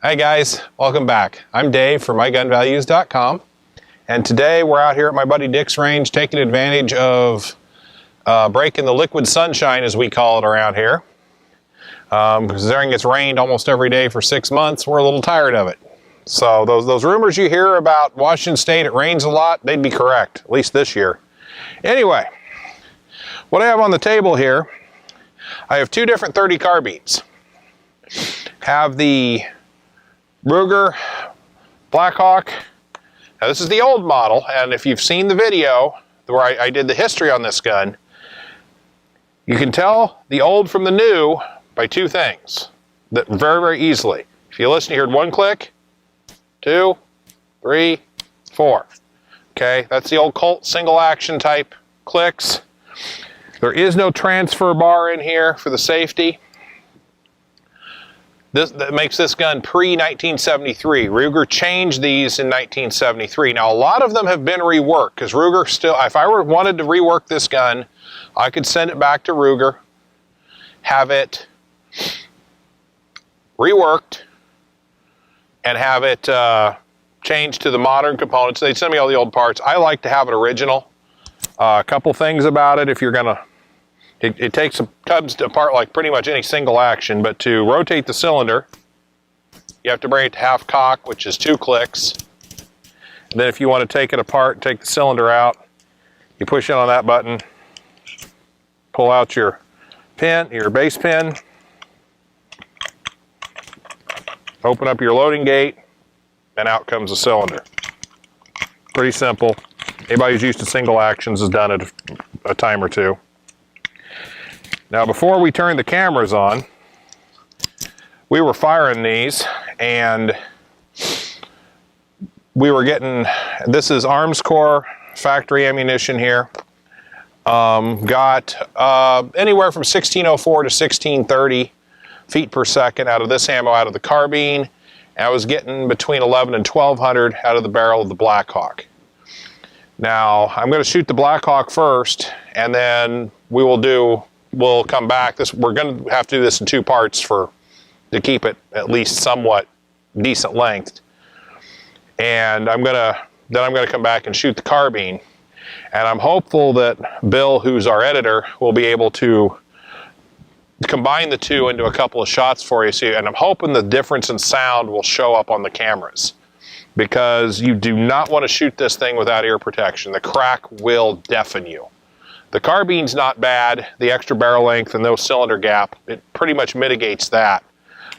Hi guys, welcome back. I'm Dave from mygunvalues.com, and today we're out here at my buddy Dick's range taking advantage of breaking the liquid sunshine, as we call it around here. Considering it's rained almost every day for 6 months, we're a little tired of it. So those rumors you hear about Washington State, it rains a lot, they'd be correct, at least this year. Anyway, what I have on the table here, I have two different .30 carbines. Have the Ruger Blackhawk. Now this is the old model, and if you've seen the video where I did the history on this gun, you can tell the old from the new by two things that very, very easily. If you listen, you heard one click, 2, 3, 4. Okay, that's the old Colt single action type clicks. There is no transfer bar in here for the safety. That makes this gun pre-1973. Ruger changed these in 1973. Now, a lot of them have been reworked, because Ruger still, if I wanted to rework this gun, I could send it back to Ruger, have it reworked, and have it changed to the modern components. They'd send me all the old parts. I like to have it original. A couple things about it, if you're gonna, it comes apart like pretty much any single action, but to rotate the cylinder, you have to bring it to half cock, which is 2 clicks. And then if you want to take it apart, take the cylinder out, you push in on that button, pull out your pin, your base pin, open up your loading gate, and out comes the cylinder. Pretty simple. Anybody who's used to single actions has done it a time or two. Now, before we turned the cameras on, we were firing these, and we were getting, this is Arms Corps factory ammunition here. Got anywhere from 1604 to 1630 feet per second out of this ammo out of the carbine. And I was getting between 11 and 1200 out of the barrel of the Blackhawk. Now, I'm going to shoot the Blackhawk first, and then we'll come back. We're going to have to do this in 2 parts to keep it at least somewhat decent length. And then I'm going to come back and shoot the carbine. And I'm hopeful that Bill, who's our editor, will be able to combine the two into a couple of shots for you. And I'm hoping the difference in sound will show up on the cameras, because you do not want to shoot this thing without ear protection. The crack will deafen you. The carbine's not bad. The extra barrel length and no cylinder gap, it pretty much mitigates that.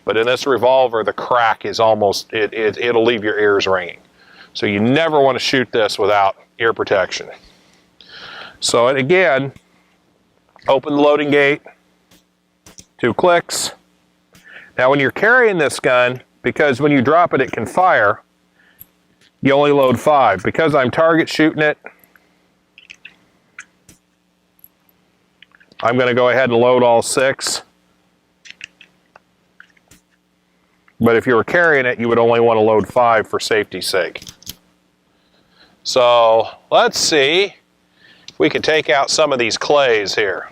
But in this revolver, the crack is almost, it'll leave your ears ringing. So you never want to shoot this without ear protection. So again, open the loading gate, 2 clicks. Now when you're carrying this gun, because when you drop it, it can fire, you only load 5. Because I'm target shooting it, I'm going to go ahead and load all 6. But if you were carrying it, you would only want to load 5 for safety's sake. So let's see if we can take out some of these clays here.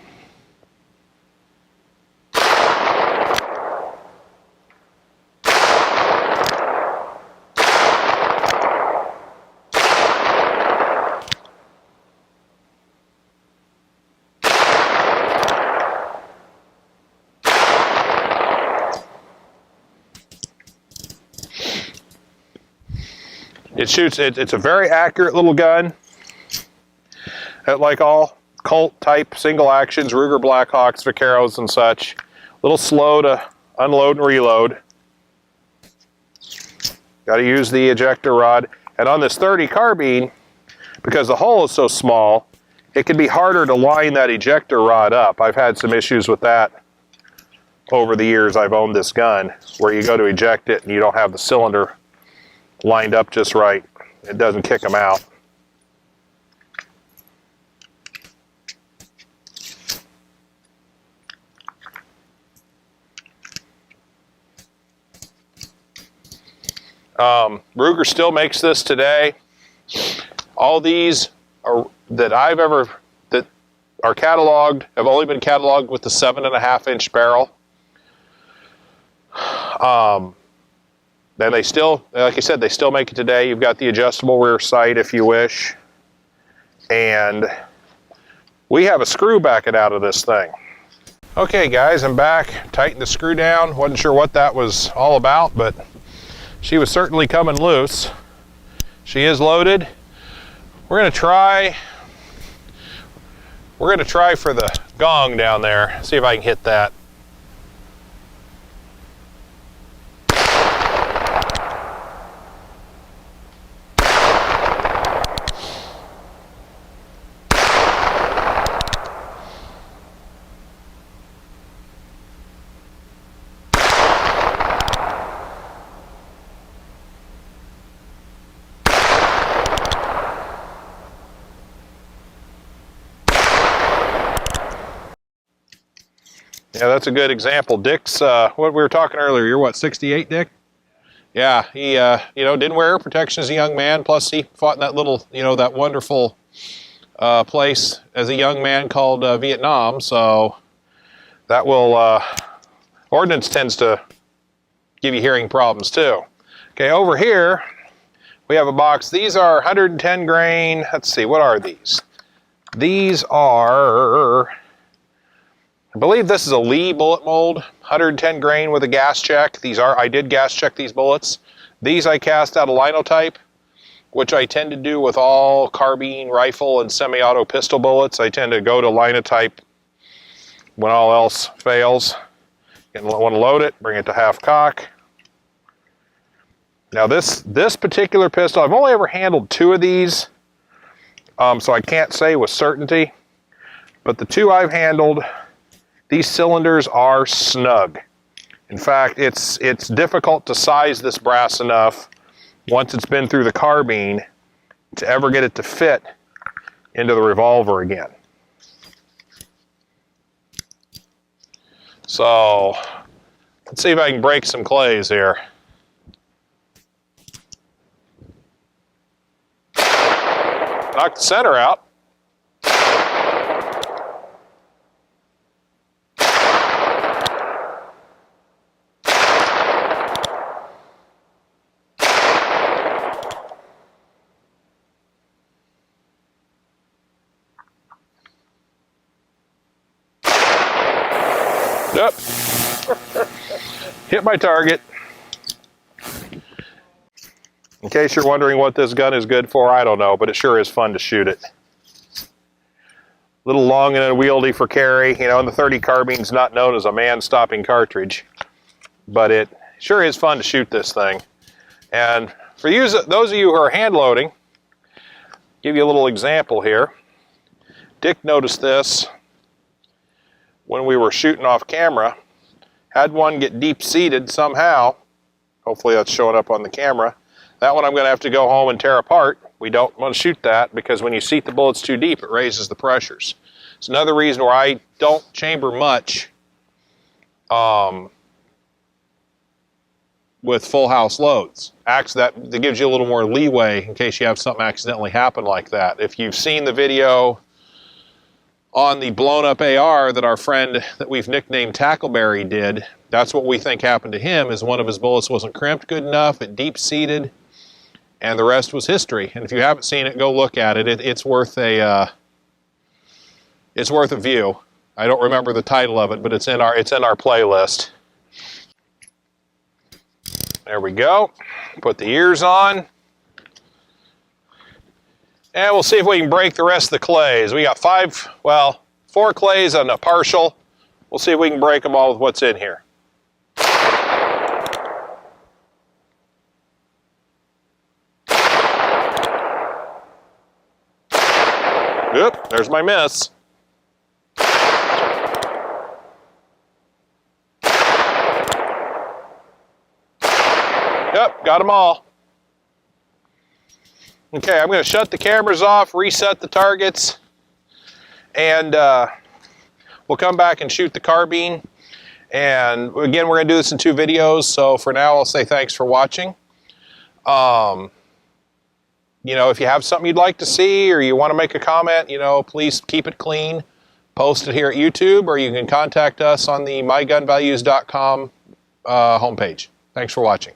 It shoots, it's a very accurate little gun. Like all Colt type single actions, Ruger Blackhawks, Vaqueros and such. A little slow to unload and reload. Got to use the ejector rod. And on this .30 carbine, because the hole is so small, it can be harder to line that ejector rod up. I've had some issues with that over the years I've owned this gun, where you go to eject it and you don't have the cylinder lined up just right. It doesn't kick them out. Ruger still makes this today. All these that are cataloged have only been cataloged with the 7.5-inch barrel. And they still, like I said, they still make it today. You've got the adjustable rear sight if you wish. And we have a screw backing out of this thing. Okay guys, I'm back. Tightened the screw down. Wasn't sure what that was all about, but she was certainly coming loose. She is loaded. We're gonna try for the gong down there. See if I can hit that. Yeah, that's a good example. Dick's, what we were talking earlier, you're what, 68, Dick? Yeah, he, didn't wear air protection as a young man, plus he fought in that little, that wonderful place as a young man called Vietnam, so that will, ordnance tends to give you hearing problems too. Okay, over here, we have a box. These are 110 grain, let's see, what are these? These are, I believe this is a Lee bullet mold, 110 grain with a gas check. I did gas check these bullets. These I cast out of linotype, which I tend to do with all carbine, rifle, and semi-auto pistol bullets. I tend to go to linotype when all else fails. You want to load it, bring it to half cock. Now this particular pistol, I've only ever handled 2 of these, so I can't say with certainty, but the 2 I've handled, these cylinders are snug. In fact, it's difficult to size this brass enough once it's been through the carbine to ever get it to fit into the revolver again. So let's see if I can break some clays here. Knock the center out. Yep. Hit my target. In case you're wondering what this gun is good for, I don't know, but it sure is fun to shoot it. A little long and unwieldy for carry. And the 30 carbine's not known as a man-stopping cartridge, but it sure is fun to shoot this thing. And for those of you who are hand loading, give you a little example here. Dick noticed this when we were shooting off camera. Had one get deep-seated somehow. Hopefully that's showing up on the camera. That one I'm going to have to go home and tear apart. We don't want to shoot that because when you seat the bullets too deep, it raises the pressures. It's another reason where I don't chamber much with full house loads. That gives you a little more leeway in case you have something accidentally happen like that. If you've seen the video on the blown up AR that our friend that we've nicknamed Tackleberry did, that's what we think happened to him, is one of his bullets wasn't crimped good enough, it deep seated, and the rest was history. And if you haven't seen it, go look at it. It's worth a view. I don't remember the title of it, but it's in our playlist. There we go. Put the ears on. And we'll see if we can break the rest of the clays. We got 4 clays and a partial. We'll see if we can break them all with what's in here. Oop, there's my miss. Yep, got them all. Okay, I'm going to shut the cameras off, reset the targets, and we'll come back and shoot the carbine. And again, we're going to do this in 2 videos, so for now I'll say thanks for watching. You know, if you have something you'd like to see or you want to make a comment, you know, please keep it clean. Post it here at YouTube, or you can contact us on the mygunvalues.com homepage. Thanks for watching.